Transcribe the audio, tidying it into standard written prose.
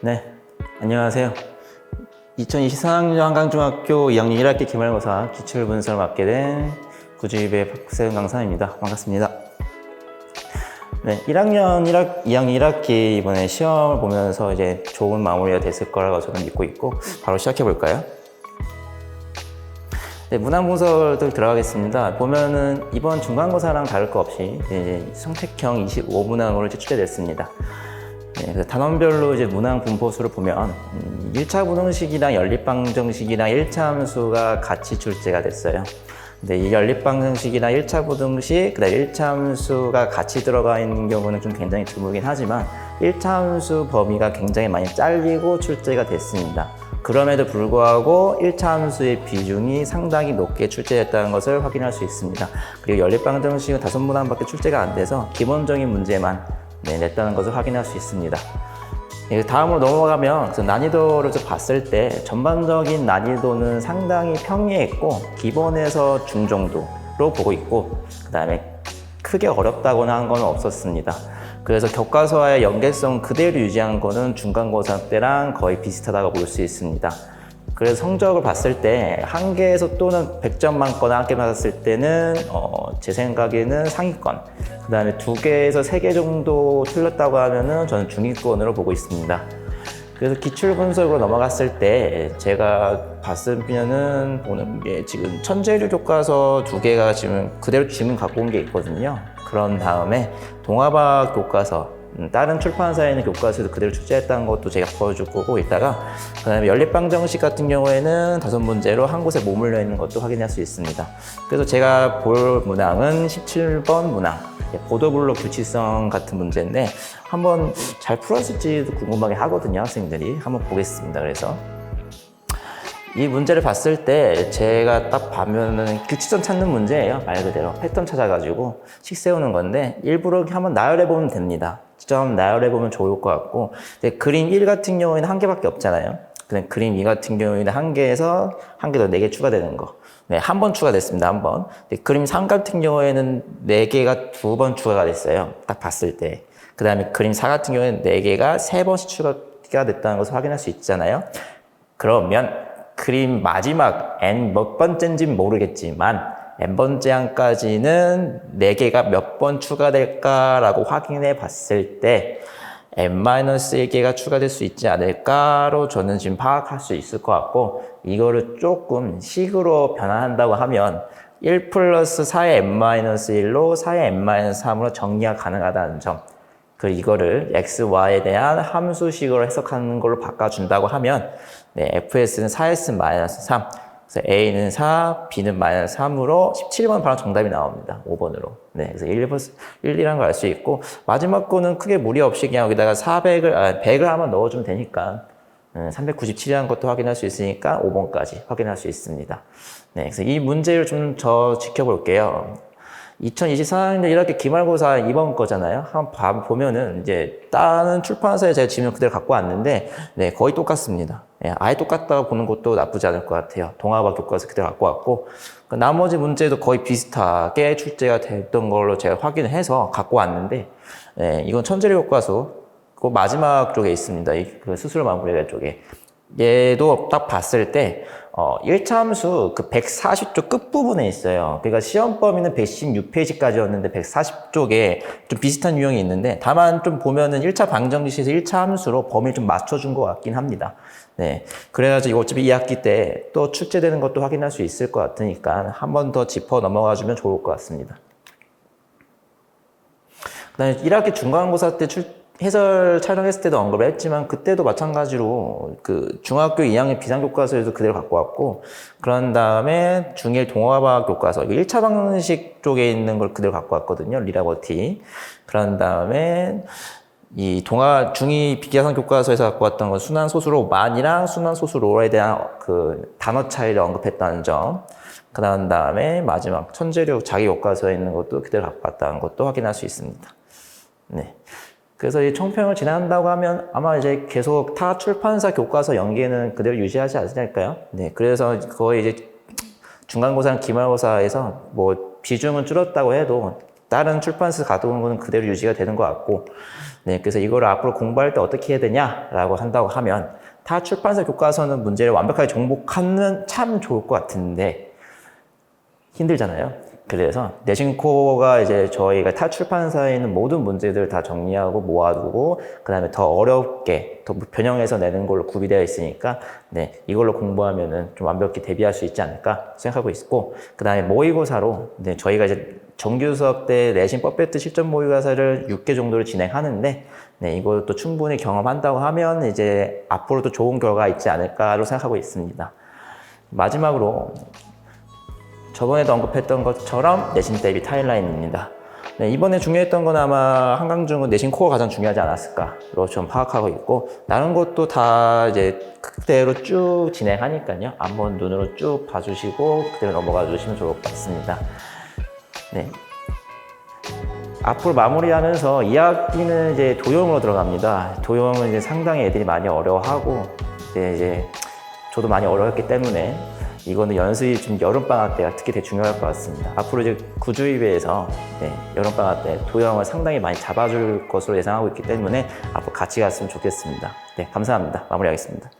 네, 안녕하세요. 2024학년 한강중학교 2학년 1학기 기말고사 기출분석을 맡게 된 구주입의 박세은 강사입니다. 반갑습니다. 네, 2학년 1학기 이번에 시험을 보면서 이제 좋은 마무리가 됐을 거라고 저는 믿고 있고 바로 시작해 볼까요? 네, 문항 분석을 들어가겠습니다. 보면은 이번 중간고사랑 다를 거 없이 이제 선택형 25문항으로 추출됐습니다. 네, 그래서 단원별로 이제 문항 분포수를 보면 1차 부등식이랑 연립방정식이랑 1차 함수가 같이 출제가 됐어요. 근데 이 연립방정식이랑 1차 부등식, 그다음 1차 함수가 같이 들어가 있는 경우는 좀 굉장히 드물긴 하지만 1차 함수 범위가 굉장히 많이 잘리고 출제가 됐습니다. 그럼에도 불구하고 1차 함수의 비중이 상당히 높게 출제됐다는 것을 확인할 수 있습니다. 그리고 연립방정식은 5문항밖에 출제가 안 돼서 기본적인 문제만 냈다는 것을 확인할 수 있습니다. 다음으로 넘어가면 난이도를 봤을 때 전반적인 난이도는 상당히 평이했고 기본에서 중정도로 보고 있고 그 다음에 크게 어렵다거나 한 건 없었습니다. 그래서 교과서와의 연계성 그대로 유지한 거는 중간고사 때랑 거의 비슷하다고 볼 수 있습니다. 그래서 성적을 봤을 때 한 개에서 또는 100점 만권 한 개 맞았을 때는 제 생각에는 상위권, 그 다음에 2개에서 3개 정도 틀렸다고 하면은 저는 중위권으로 보고 있습니다. 그래서 기출 분석으로 넘어갔을 때 제가 봤으면은 보는 게 지금 천재류 교과서 2개가 지금 그대로 질문 갖고 온 게 있거든요. 그런 다음에 동아박 교과서, 다른 출판사에 있는 교과서에도 그대로 출제했다는 것도 제가 보여줄 거고 있다가 그 다음에 연립방정식 같은 경우에는 5문제로 한 곳에 머물러 있는 것도 확인할 수 있습니다. 그래서 제가 볼 문항은 17번 문항, 보도블록 규칙성 같은 문제인데 한번 잘 풀었을지도 궁금하게 하거든요, 학생들이. 한번 보겠습니다. 그래서 이 문제를 봤을 때 제가 딱 보면은 규칙선 찾는 문제예요. 말 그대로 패턴 찾아가지고 식 세우는 건데 일부러 한번 나열해 보면 됩니다. 좀 나열해 보면 좋을 것 같고, 근데 그림 1 같은 경우에는 한 개밖에 없잖아요. 근데 그림 2 같은 경우에는 한 개에서 한 개 더 4개 추가되는 거. 네, 한 번 추가됐습니다. 한 번. 그림 3 같은 경우에는 4개가 2번 추가가 됐어요. 딱 봤을 때. 그 다음에 그림 4 같은 경우에는 4개가 3번씩 추가가 됐다는 것을 확인할 수 있잖아요. 그러면 그림 마지막 n 몇 번째인지는 모르겠지만 n번째 항까지는 4개가 몇 번 추가될까라고 확인해 봤을 때 n-1개가 추가될 수 있지 않을까로 저는 지금 파악할 수 있을 것 같고, 이거를 조금 식으로 변환한다고 하면 1 플러스 4의 n-1로 4의 n-3으로 정리가 가능하다는 점, 그리고 이거를 x, y에 대한 함수식으로 해석하는 걸로 바꿔준다고 하면 fs는 4s-3, 그래서 a는 4, b는 -3으로 17번 바로 정답이 나옵니다. 5번으로. 네, 그래서 1이라는 걸 알 수 있고, 마지막 거는 크게 무리 없이 그냥 여기다가 100을 한번 넣어주면 되니까 397이라는 것도 확인할 수 있으니까 5번까지 확인할 수 있습니다. 네, 그래서 이 문제를 좀 더 지켜볼게요. 2024학년 1학기 기말고사 이번 거잖아요. 한번 보면은 이제 다른 출판사에 제가 질문 그대로 갖고 왔는데 네, 거의 똑같습니다. 네, 아예 똑같다고 보는 것도 나쁘지 않을 것 같아요. 동아박 교과서 그대로 갖고 왔고, 나머지 문제도 거의 비슷하게 출제가 됐던 걸로 제가 확인을 해서 갖고 왔는데 네, 이건 천재류 교과서 그 마지막 쪽에 있습니다. 그 수술 마무리될 쪽에. 얘도 딱 봤을 때 1차 함수 그 140쪽 끝부분에 있어요. 그러니까 시험 범위는 116페이지까지였는데 140쪽에 좀 비슷한 유형이 있는데, 다만 좀 보면은 1차 방정식에서 1차 함수로 범위를 좀 맞춰준 것 같긴 합니다. 네. 그래가지고 이거 어차피 2학기 때 또 출제되는 것도 확인할 수 있을 것 같으니까 한 번 더 짚어 넘어가 주면 좋을 것 같습니다. 그 다음에 1학기 중간고사 때 해설 촬영했을 때도 언급을 했지만 그때도 마찬가지로 그 중학교 2학년 비상교과서에서 그대로 갖고 왔고, 그런 다음에 중1 동아박 교과서 1차 방정식 쪽에 있는 걸 그대로 갖고 왔거든요. 리라버티. 그런 다음에 이 중2 비계산 교과서에서 갖고 왔던 건 순환소수로 만이랑 순환소수로에 대한 그 단어 차이를 언급했다는 점, 그 다음에 마지막 천재력 자기 교과서에 있는 것도 그대로 갖고 왔다는 것도 확인할 수 있습니다. 네. 그래서 이 총평을 진행한다고 하면 아마 이제 계속 타 출판사 교과서 연계는 그대로 유지하지 않을까요? 네, 그래서 거의 이제 중간고사랑 기말고사에서 뭐 비중은 줄었다고 해도 다른 출판사 가져온 거는 그대로 유지가 되는 것 같고, 네, 그래서 이거를 앞으로 공부할 때 어떻게 해야 되냐라고 한다고 하면 타 출판사 교과서는 문제를 완벽하게 정복하면 참 좋을 것 같은데 힘들잖아요. 그래서 내신코어가 이제 저희가 타 출판사에 있는 모든 문제들을 다 정리하고 모아두고 그 다음에 더 어렵게 더 변형해서 내는 걸로 구비되어 있으니까 네, 이걸로 공부하면은 좀 완벽히 대비할 수 있지 않을까 생각하고 있고, 그 다음에 모의고사로 네, 저희가 이제 정규 수업 때 내신 퍼펙트 실전 모의고사를 6개 정도를 진행하는데 네, 이것도 충분히 경험한다고 하면 이제 앞으로도 좋은 결과가 있지 않을까로 생각하고 있습니다. 마지막으로 저번에도 언급했던 것처럼 내신 대비 타임라인입니다. 네, 이번에 중요했던 건 아마 한강중은 내신 코어가 가장 중요하지 않았을까로 좀 파악하고 있고, 다른 것도 다 이제 그대로 쭉 진행하니까요. 한번 눈으로 쭉 봐주시고 그대로 넘어가 주시면 좋을 것 같습니다. 네. 앞으로 마무리하면서 2학기는 이제 도형으로 들어갑니다. 도형은 이제 상당히 애들이 많이 어려워하고, 이제 저도 많이 어려웠기 때문에 이거는 연습이 좀 여름방학 때가 특히 되게 중요할 것 같습니다. 앞으로 이제 구주입에서 네, 여름방학 때 도형을 상당히 많이 잡아줄 것으로 예상하고 있기 때문에 앞으로 같이 갔으면 좋겠습니다. 네, 감사합니다. 마무리하겠습니다.